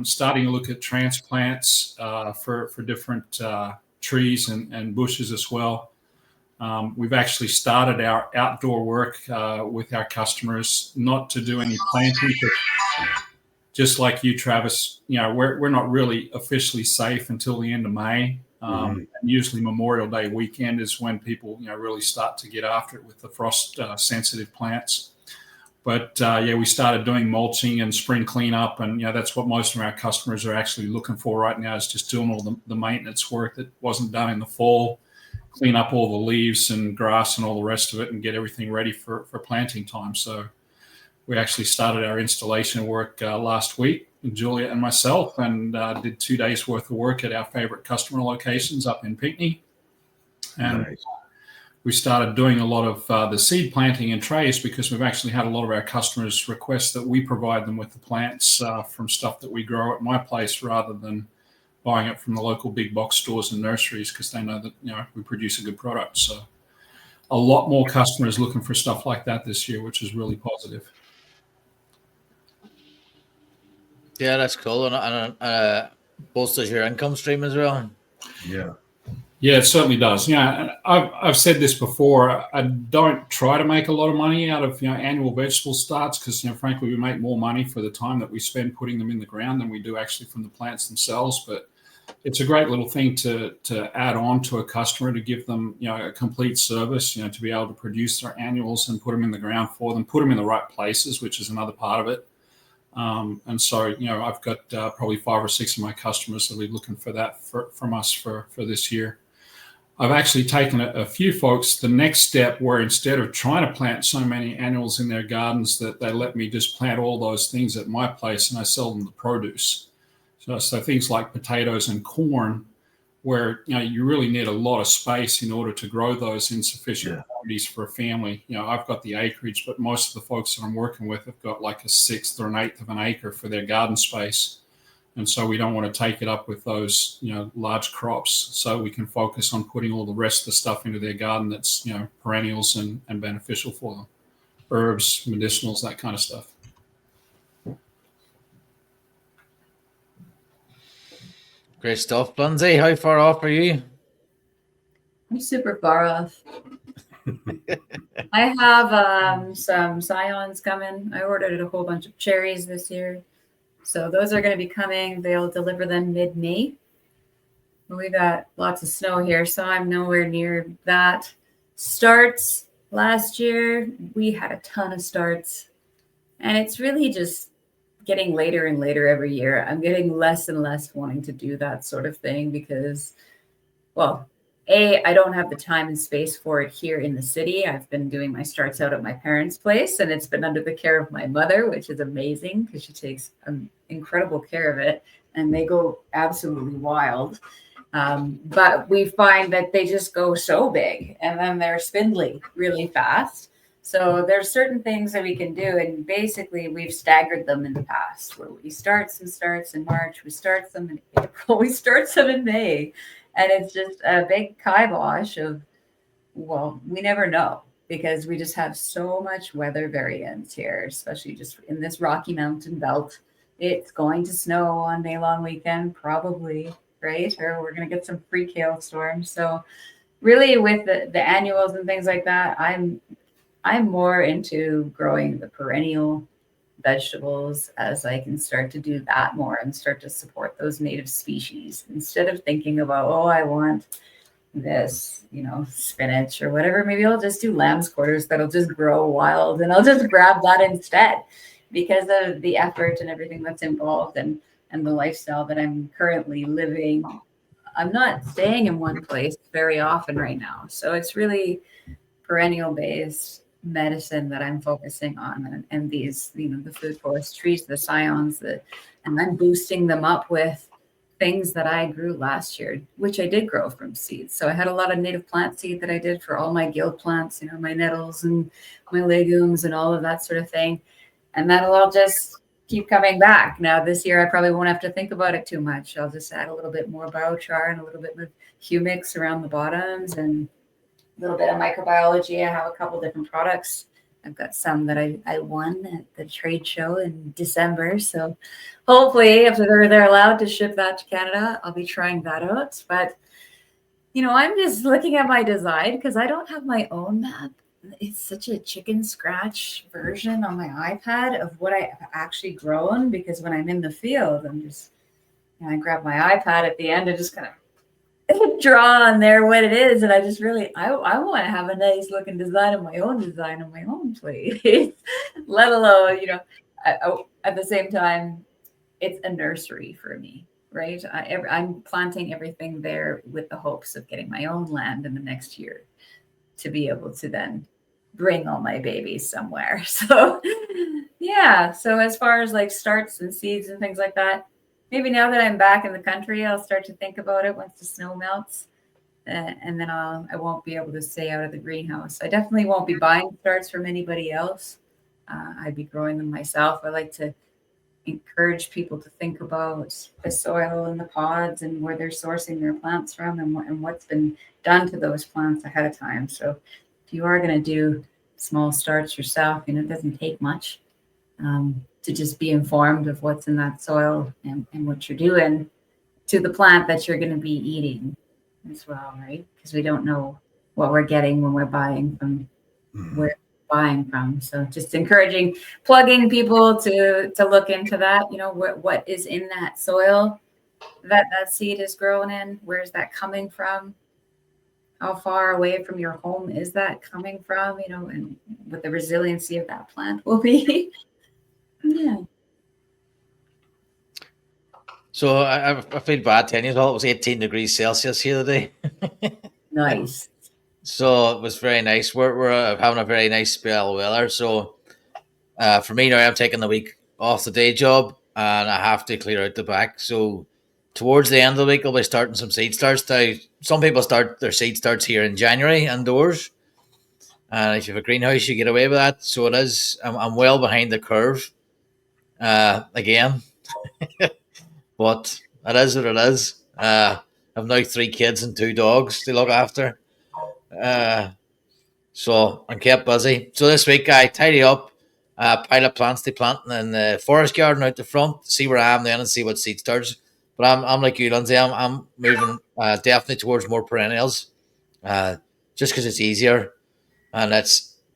Starting to look at transplants for different trees and bushes as well. We've actually started our outdoor work with our customers, not to do any planting, but just like you, Travis, you know, we're not really officially safe until the end of May. And usually Memorial Day weekend is when people, you know, really start to get after it with the frost sensitive plants. But yeah, we started doing mulching and spring cleanup, and you know that's what most of our customers are actually looking for right now, is just doing all the maintenance work that wasn't done in the fall, clean up all the leaves and grass and all the rest of it, and get everything ready for planting time. So we actually started our installation work last week, Julia and myself, and did 2 days worth of work at our favorite customer locations up in Pinckney. And nice. We started doing a lot of the seed planting in trays because we've actually had a lot of our customers request that we provide them with the plants from stuff that we grow at my place rather than buying it from the local big box stores and nurseries, because they know that, you know, we produce a good product. So a lot more customers looking for stuff like that this year, which is really positive. Yeah, that's cool, and bolsters your income stream as well. Yeah. Yeah, it certainly does. Yeah, I've said this before. I don't try to make a lot of money out of, you know, annual vegetable starts because, you know, frankly, we make more money for the time that we spend putting them in the ground than we do actually from the plants themselves. But it's a great little thing to add on to a customer, to give them, you know, a complete service, you know, to be able to produce their annuals and put them in the ground for them, put them in the right places, which is another part of it. And so, you know, I've got probably 5 or 6 of my customers that will be looking for that from us for this year. I've actually taken a few folks the next step, where instead of trying to plant so many annuals in their gardens, that they let me just plant all those things at my place and I sell them the produce. So things like potatoes and corn, where, you know, you really need a lot of space in order to grow those in sufficient quantities for a family. You know, I've got the acreage, but most of the folks that I'm working with have got like a 1/6 or 1/8 of an acre for their garden space. And so we don't want to take it up with those, you know, large crops. So we can focus on putting all the rest of the stuff into their garden that's, you know, perennials and beneficial for them. Herbs, medicinals, that kind of stuff. Great stuff. Lindsay, how far off are you? I'm super far off. I have some scions coming. I ordered a whole bunch of cherries this year. So those are going to be coming. They'll deliver them mid-May. We got lots of snow here, so I'm nowhere near that. Starts last year, we had a ton of starts, and it's really just getting later and later every year. I'm getting less and less wanting to do that sort of thing because, well, I don't have the time and space for it here in the city. I've been doing my starts out at my parents' place, and it's been under the care of my mother, which is amazing because she takes incredible care of it, and they go absolutely wild. But we find that they just go so big, and then they're spindly really fast. So there's certain things that we can do, and basically we've staggered them in the past where we start some starts in March, we start some in April, we start some in May. And it's just a big kibosh of, well, we never know because we just have so much weather variance here, especially just in this Rocky Mountain belt. It's going to snow on May long weekend, probably, right? Or we're going to get some freak hailstorms. So really with the annuals and things like that, I'm more into growing the perennial vegetables as I can start to do that more and start to support those native species instead of thinking about, oh, I want this, spinach or whatever. Maybe I'll just do lamb's quarters that'll just grow wild and I'll just grab that instead because of the effort and everything that's involved and the lifestyle that I'm currently living. I'm not staying in one place very often right now. So it's really perennial based medicine that I'm focusing on and these, the food forest trees, the scions, and then boosting them up with things that I grew last year, which I did grow from seeds. So I had a lot of native plant seed that I did for all my guild plants, my nettles and my legumes and all of that sort of thing. And that'll all just keep coming back. Now this year, I probably won't have to think about it too much. I'll just add a little bit more biochar and a little bit of humics around the bottoms and a little bit of microbiology. I have a couple different products. I've got some that I won at the trade show in December. So hopefully if they're allowed to ship that to Canada, I'll be trying that out. But, I'm just looking at my design because I don't have my own map. It's such a chicken scratch version on my iPad of what I've actually grown because when I'm in the field, I'm just, I grab my iPad at the end and just kind of draw on there what it is, and I just really I want to have a nice looking design on my own place let alone at the same time it's a nursery for me, right? I'm planting everything there with the hopes of getting my own land in the next year to be able to then bring all my babies somewhere. So yeah, so as far as like starts and seeds and things like that, maybe now that I'm back in the country, I'll start to think about it once the snow melts, and then I won't be able to stay out of the greenhouse. I definitely won't be buying starts from anybody else. I'd be growing them myself. I like to encourage people to think about the soil and the pods and where they're sourcing their plants from and what's been done to those plants ahead of time. So if you are going to do small starts yourself, it doesn't take much. To just be informed of what's in that soil and what you're doing to the plant that you're going to be eating as well, right? Because we don't know what we're getting when we're buying from where we're buying from. So just plugging people to look into that, what is in that soil that seed is grown in, where's that coming from? How far away from your home is that coming from, and what the resiliency of that plant will be. Yeah. So I feel bad telling you all. It was 18 degrees Celsius here today. Nice. So it was very nice. We're having a very nice spell of weather. So for me now, I'm taking the week off the day job and I have to clear out the back. So towards the end of the week, I'll be starting some seed starts. Now, some people start their seed starts here in January indoors. And if you have a greenhouse, you get away with that. So it is. I'm well behind the curve. Again, but it is what it is. I've now 3 kids and 2 dogs to look after. So I'm kept busy. So this week I tidy up, pile of plants to plant in the forest garden out the front, see where I am then and see what seed starts. But I'm like you, Lindsay. I'm moving definitely towards more perennials, just because it's easier, and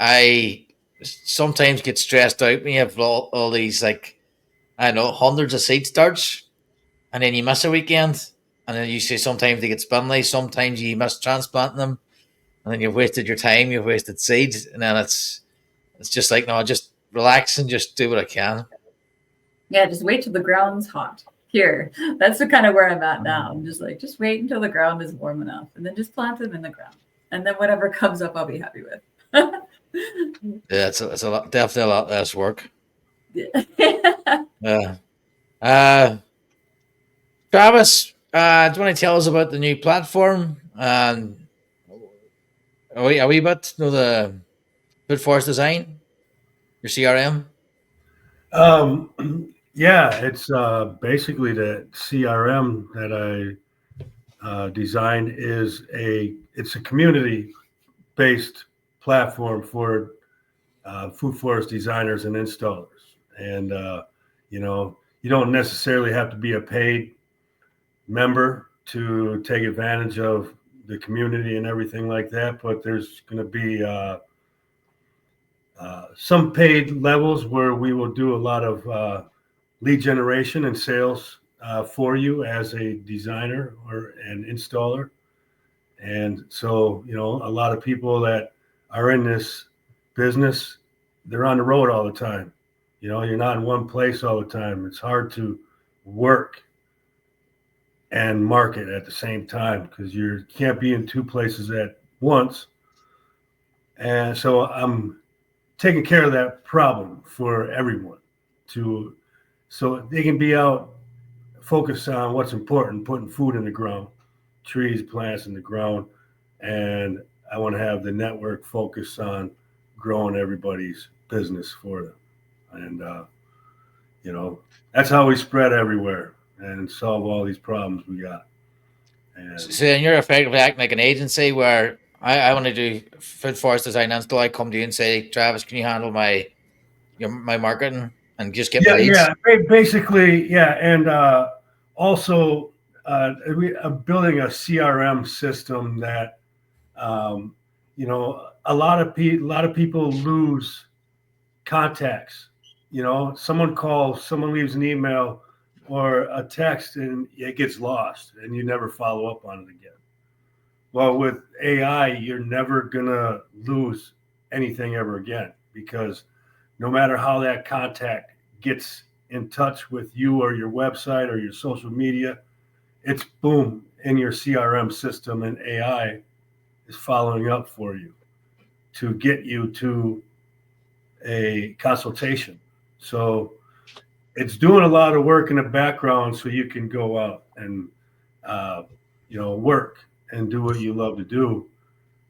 I sometimes get stressed out when you have all these like I know, hundreds of seed starts, and then you miss a weekend, and then you say sometimes they get spindly, sometimes you miss transplanting them, and then you've wasted your time, you've wasted seeds, and then it's just like, no, just relax and just do what I can. Yeah, just wait till the ground's hot. Here, that's the kind of where I'm at now. I'm just like, just wait until the ground is warm enough, and then just plant them in the ground, and then whatever comes up, I'll be happy with. Yeah, it's a lot, definitely a lot less work. Yeah. Travis, do you want to tell us about the new platform? And are we about to know the Food Forest Design, your CRM? Yeah, it's basically the CRM that I designed it's a community-based platform for food forest designers and installers. And, you don't necessarily have to be a paid member to take advantage of the community and everything like that, but there's going to be some paid levels where we will do a lot of lead generation and sales for you as a designer or an installer. And so, a lot of people that are in this business, they're on the road all the time. You're not in one place all the time. It's hard to work and market at the same time because you can't be in two places at once. And so I'm taking care of that problem for everyone so they can be out focused on what's important, putting food in the ground, trees, plants in the ground. And I want to have the network focus on growing everybody's business for them. And, that's how we spread everywhere and solve all these problems we got. And So then you're effectively acting like an agency where I want to do food forest design install. I come to you and say, Travis, can you handle my marketing and just get my leads? Basically, yeah. And also, I'm building a CRM system that, a lot of people lose contacts. Someone calls, someone leaves an email or a text, and it gets lost, and you never follow up on it again. Well, with AI, you're never gonna lose anything ever again, because no matter how that contact gets in touch with you or your website or your social media, it's boom in your CRM system, and AI is following up for you to get you to a consultation. So it's doing a lot of work in the background so you can go out and, work and do what you love to do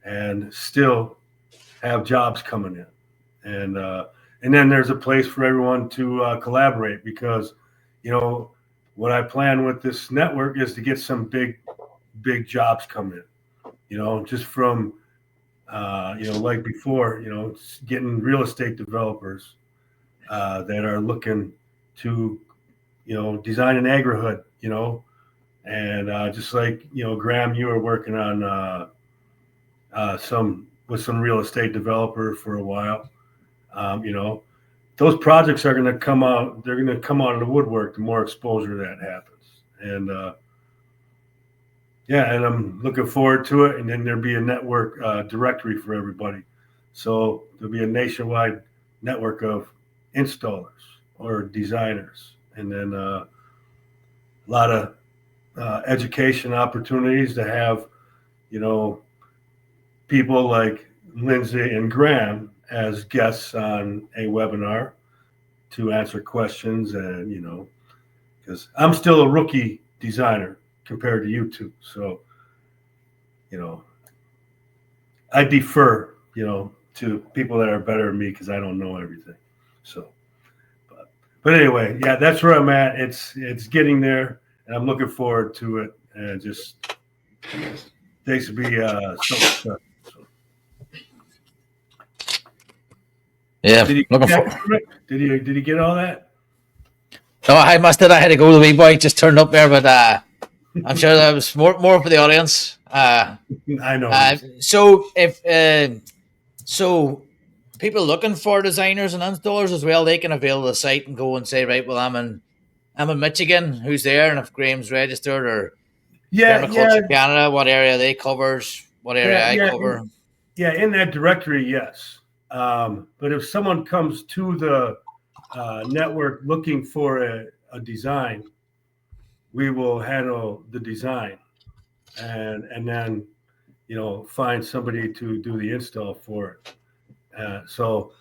and still have jobs coming in. And then there's a place for everyone to collaborate because, what I plan with this network is to get some big jobs come in, just from, like before, getting real estate developers that are looking to, design an agri-hood, and just like, Graham, you were working on some real estate developer for a while. Those projects are going to come out. They're going to come out of the woodwork the more exposure that happens. And and I'm looking forward to it. And then there'll be a network directory for everybody. So there'll be a nationwide network of installers or designers, and then a lot of education opportunities to have, people like Lindsay and Graham as guests on a webinar to answer questions. And, because I'm still a rookie designer compared to you two. So, I defer, to people that are better than me because I don't know everything. So, but anyway, yeah, that's where I'm at. It's getting there, and I'm looking forward to it. And just takes to be so. Yeah, Did he get all that? No, I must have. I had to go. The wee boy just turned up there, but I'm sure that was more for the audience. I know. So if so, people looking for designers and installers as well, they can avail the site and go and say, right, well, I'm in Michigan, who's there, and if Graham's registered, or Yeah, yeah, Permaculture Canada, what area they covers, what area I yeah. cover. In that directory, yes. But if someone comes to the network looking for a design, we will handle the design, and then find somebody to do the install for it. So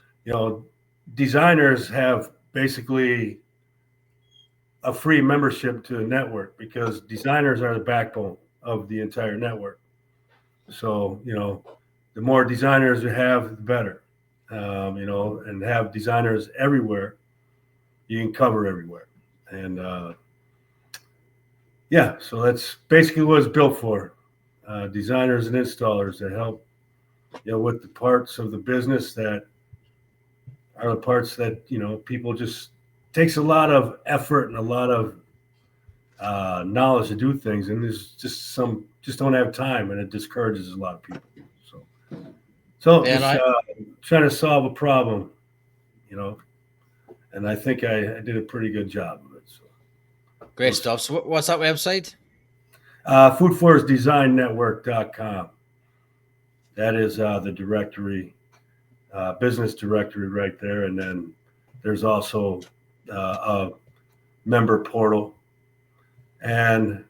designers have basically a free membership to the network because designers are the backbone of the entire network. So the more designers you have, the better. And have designers everywhere, you can cover everywhere. And so that's basically what it's built for. Designers and installers that help, with the parts of the business that are the parts that, people just takes a lot of effort and a lot of knowledge to do things. And there's just don't have time, and it discourages a lot of people. So trying to solve a problem, and I think I did a pretty good job of it. So. Great stuff. So what's that website? foodforestdesignnetwork.com. That is the directory, business directory right there. And then there's also a member portal. And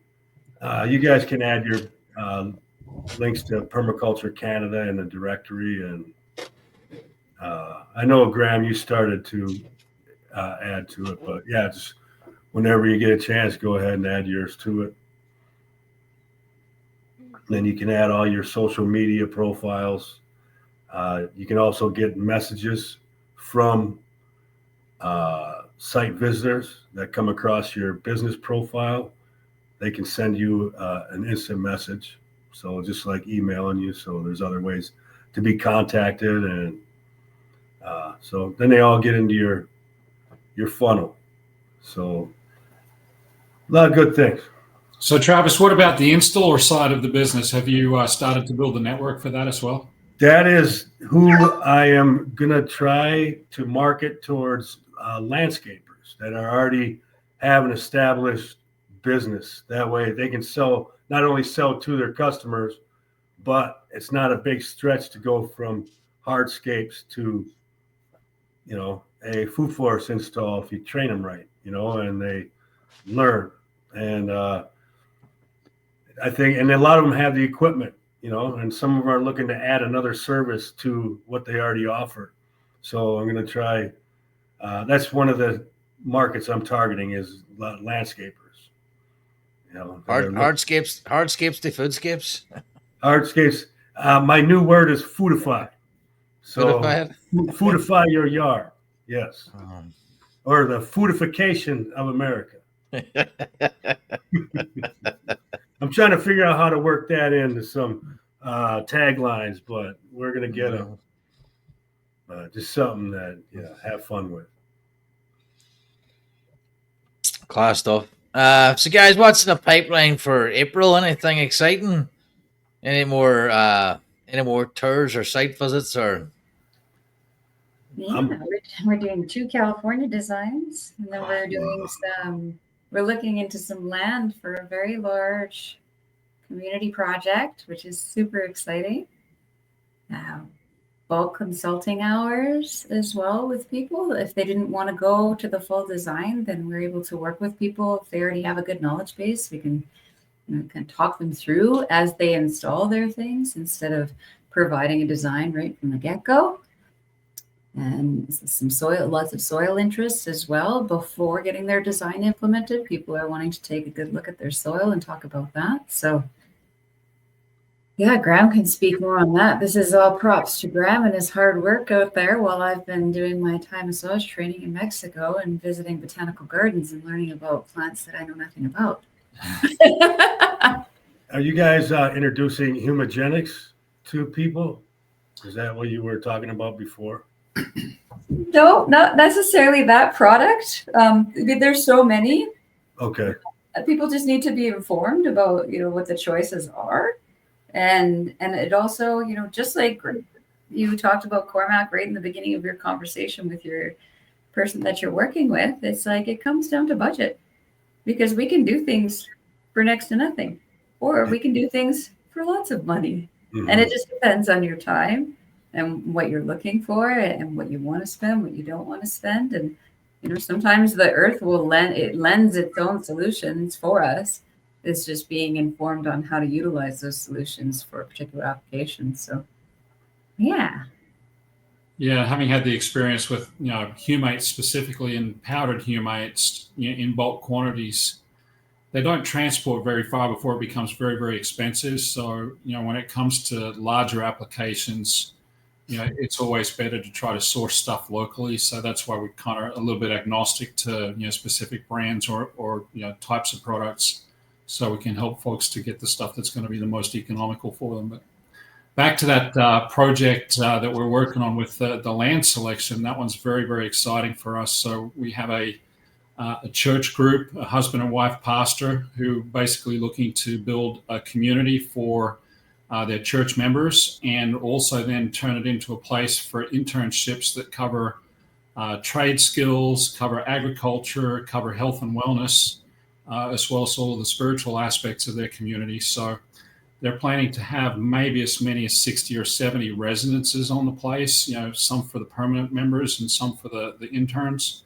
you guys can add your links to Permaculture Canada in the directory. And I know, Graham, you started to add to it. But, yeah, just whenever you get a chance, go ahead and add yours to it. Then you can add all your social media profiles. You can also get messages from site visitors that come across your business profile. They can send you an instant message. So just like emailing you. So there's other ways to be contacted. And so then they all get into your funnel. So a lot of good things. So, Travis, what about the installer side of the business? Have you started to build a network for that as well? That is who I am going to try to market towards landscapers that are already have an established business. That way they can not only sell to their customers, but it's not a big stretch to go from hardscapes to, a food forest install if you train them right, and they learn. And I think, and a lot of them have the equipment, and some of them are looking to add another service to what they already offer. So I'm going to try. That's one of the markets I'm targeting is landscapers. Hardscapes to foodscapes. Hardscapes. My new word is foodify. So foodify your yard. Yes. Or the foodification of America. I'm trying to figure out how to work that into some taglines, but we're going to get them. Just something that have fun with. Class stuff. So, guys, what's in the pipeline for April? Anything exciting? Any more tours or site visits? Or we're doing 2 California designs, and then we're doing some. We're looking into some land for a very large community project, which is super exciting. Bulk consulting hours as well with people. If they didn't want to go to the full design, then we're able to work with people. If they already have a good knowledge base, we can talk them through as they install their things instead of providing a design right from the get-go. And lots of soil interests as well before getting their design implemented. People are wanting to take a good look at their soil and talk about that. So yeah, Graham can speak more on that. This is all props to Graham and his hard work out there while I've been doing my Thai massage training in Mexico and visiting botanical gardens and learning about plants that I know nothing about. Are you guys introducing humogenics to people? Is that what you were talking about before? No, not necessarily that product. There's so many. Okay. People just need to be informed about, what the choices are. And it also, just like you talked about Cormac right in the beginning of your conversation with your person that you're working with. It's like it comes down to budget, because we can do things for next to nothing, or we can do things for lots of money. Mhm. And it just depends on your time and what you're looking for and what you want to spend, what you don't want to spend. And, sometimes the earth lends its own solutions for us. It's just being informed on how to utilize those solutions for a particular application. So, yeah. Yeah, having had the experience with humates, specifically in powdered humates in bulk quantities, they don't transport very far before it becomes very, very expensive. So when it comes to larger applications, it's always better to try to source stuff locally. So that's why we're kind of a little bit agnostic to specific brands or types of products, so we can help folks to get the stuff that's going to be the most economical for them. But back to that project that we're working on with the land selection, that one's very, very exciting for us. So we have a church group, a husband and wife pastor, who basically looking to build a community for their church members, and also then turn it into a place for internships that cover trade skills, cover agriculture, cover health and wellness, as well as all of the spiritual aspects of their community. So they're planning to have maybe as many as 60 or 70 residences on the place, some for the permanent members and some for the interns.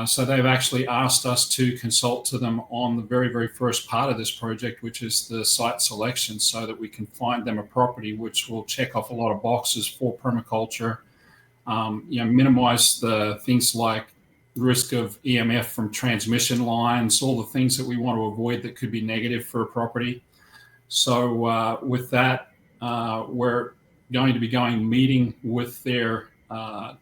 So they've actually asked us to consult to them on the very, very first part of this project, which is the site selection, so that we can find them a property which will check off a lot of boxes for permaculture, minimize the things like risk of EMF from transmission lines, all the things that we want to avoid that could be negative for a property. So with that, we're going to be meeting with their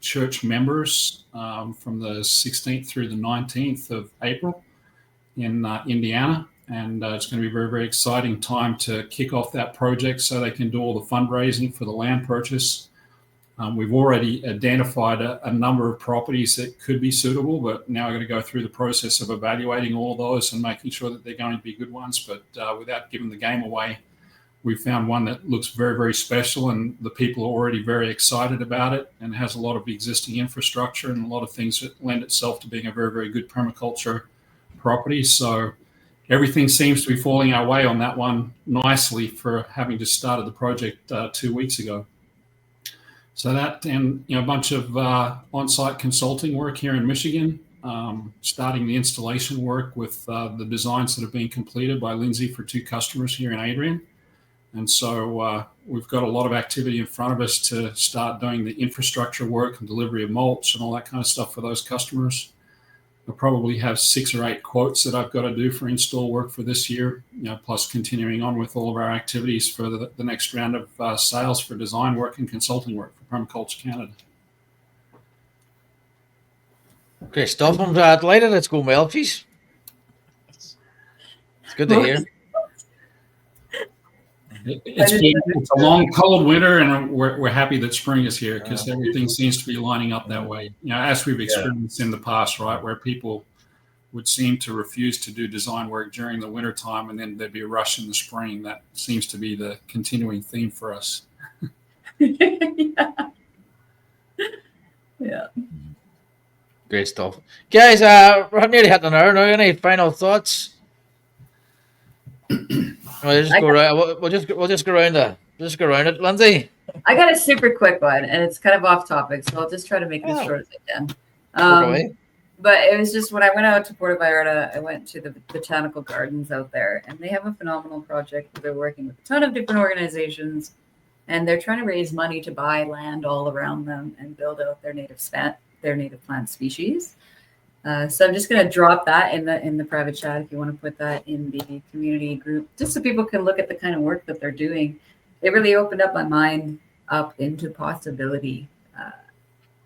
church members from the 16th through the 19th of April in Indiana. And it's going to be a very, very exciting time to kick off that project so they can do all the fundraising for the land purchase. We've already identified a number of properties that could be suitable, but now we're going to go through the process of evaluating all of those and making sure that they're going to be good ones. But without giving the game away, we found one that looks very, very special, and the people are already very excited about it, and has a lot of existing infrastructure and a lot of things that lend itself to being a very, very good permaculture property. So everything seems to be falling our way on that one nicely for having just started the project 2 weeks ago. So that, and a bunch of on-site consulting work here in Michigan, starting the installation work with the designs that have been completed by Lindsay for 2 customers here in Adrian. And so we've got a lot of activity in front of us to start doing the infrastructure work and delivery of mulch and all that kind of stuff for those customers. I'll probably have 6 or 8 quotes that I've got to do for install work for this year, plus continuing on with all of our activities for the next round of sales for design work and consulting work for Permaculture Canada. Great stuff. I'm delighted it's going well, please. It's good to hear. It's a long, cold winter, and we're happy that spring is here, because everything seems to be lining up that way. As we've experienced in the past, right, where people would seem to refuse to do design work during the winter time, and then there'd be a rush in the spring. That seems to be the continuing theme for us. Yeah. Great stuff, guys. We're nearly hitting an hour now. Any final thoughts? We'll just go around. We'll just go around it, Lindsay. I got a super quick one, and it's kind of off topic, so I'll just try to make it as short as I can. But it was just when I went out to Puerto Vallarta, I went to the botanical gardens out there, and they have a phenomenal project where they're working with a ton of different organizations, and they're trying to raise money to buy land all around them and build out their native plant species. So I'm just going to drop that in the private chat if you want to put that in the community group, just so people can look at the kind of work that they're doing. It really opened up my mind up into possibility.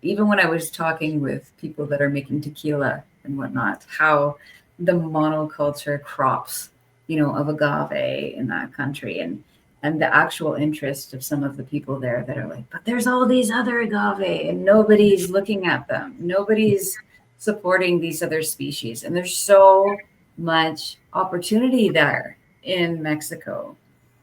Even when I was talking with people that are making tequila and whatnot, how the monoculture crops, of agave in that country, and the actual interest of some of the people there that are like, but there's all these other agave and nobody's looking at them. Nobody's supporting these other species. And there's so much opportunity there in Mexico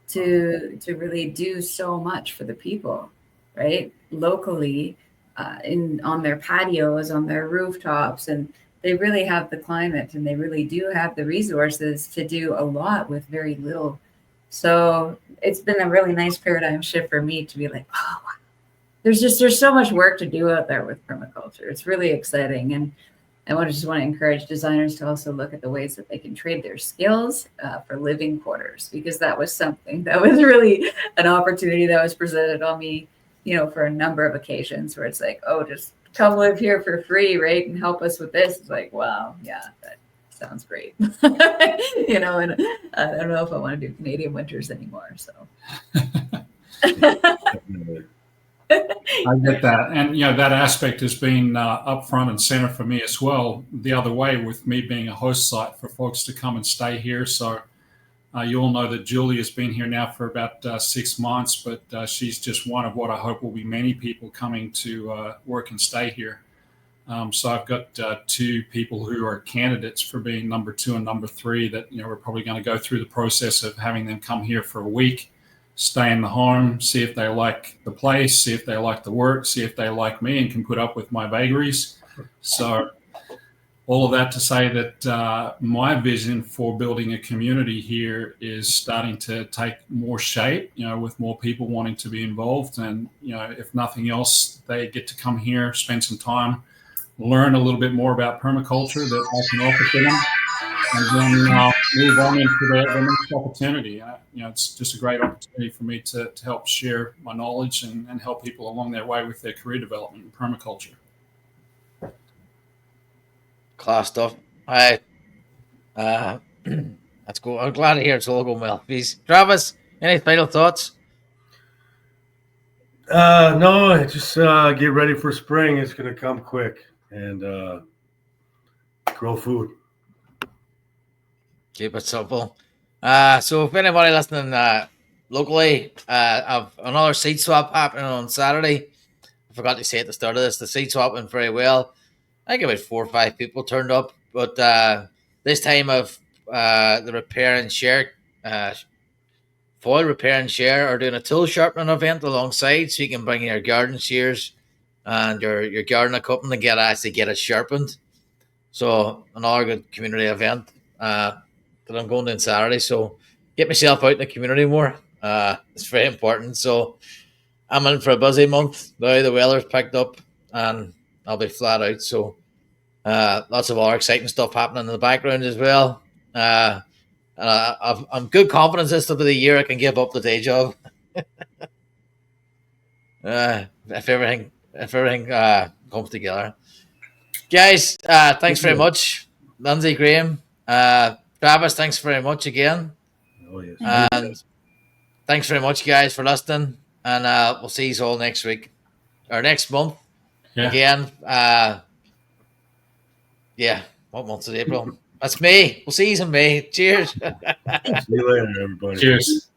to really do so much for the people. right, locally, on their patios, on their rooftops, and they really have the climate, and they really do have the resources to do a lot with very little. So it's been a really nice paradigm shift for me to be like, oh, there's so much work to do out there with permaculture. It's really exciting, and I just want to encourage designers to also look at the ways that they can trade their skills for living quarters, because that was something that was really an opportunity that was presented on me, for a number of occasions, where it's like, oh, just come live here for free, right, and help us with this. It's like, wow, yeah, that sounds great. And I don't know if I want to do Canadian winters anymore. So. I get that. And, that aspect has been up front and center for me as well. The other way, with me being a host site for folks to come and stay here. So you all know that Julie has been here now for about 6 months, but she's just one of what I hope will be many people coming to work and stay here. So I've got 2 people who are candidates for being number 2 and number 3 that, we're probably going to go through the process of having them come here for a week, stay in the home, see if they like the place, see if they like the work, see if they like me and can put up with my vagaries. So all of that to say that my vision for building a community here is starting to take more shape, with more people wanting to be involved. And, if nothing else, they get to come here, spend some time, learn a little bit more about permaculture that I can offer to them, and then move on into the next opportunity. It's just a great opportunity for me to help share my knowledge and help people along their way with their career development in permaculture. Class stuff. That's cool. I'm glad to hear it's all going well. Please, Travis, any final thoughts? No, just get ready for spring. It's going to come quick, and grow food. Keep it simple. So if anybody listening locally, I've another seed swap happening on Saturday. I forgot to say at the start of this, the seed swap went very well. I think about 4 or 5 people turned up, but this time of the repair and share, foil repair and share are doing a tool sharpening event alongside, so you can bring your garden shears and your garden equipment and actually get it sharpened. So another good community event that I'm going to on Saturday. So get myself out in the community more. It's very important. So I'm in for a busy month now. The weather's picked up and I'll be flat out. So lots of other exciting stuff happening in the background as well. I'm good confidence this will be the year I can give up the day job. If everything comes together. Guys, thanks very much. Lindsay, Graham, Travis, thanks very much again. Oh, yes. And thanks very much, guys, for listening. And we'll see you all next week or next month. Yeah. Again. What month is April? That's May. We'll see you in May. Cheers. See you later, everybody. Cheers.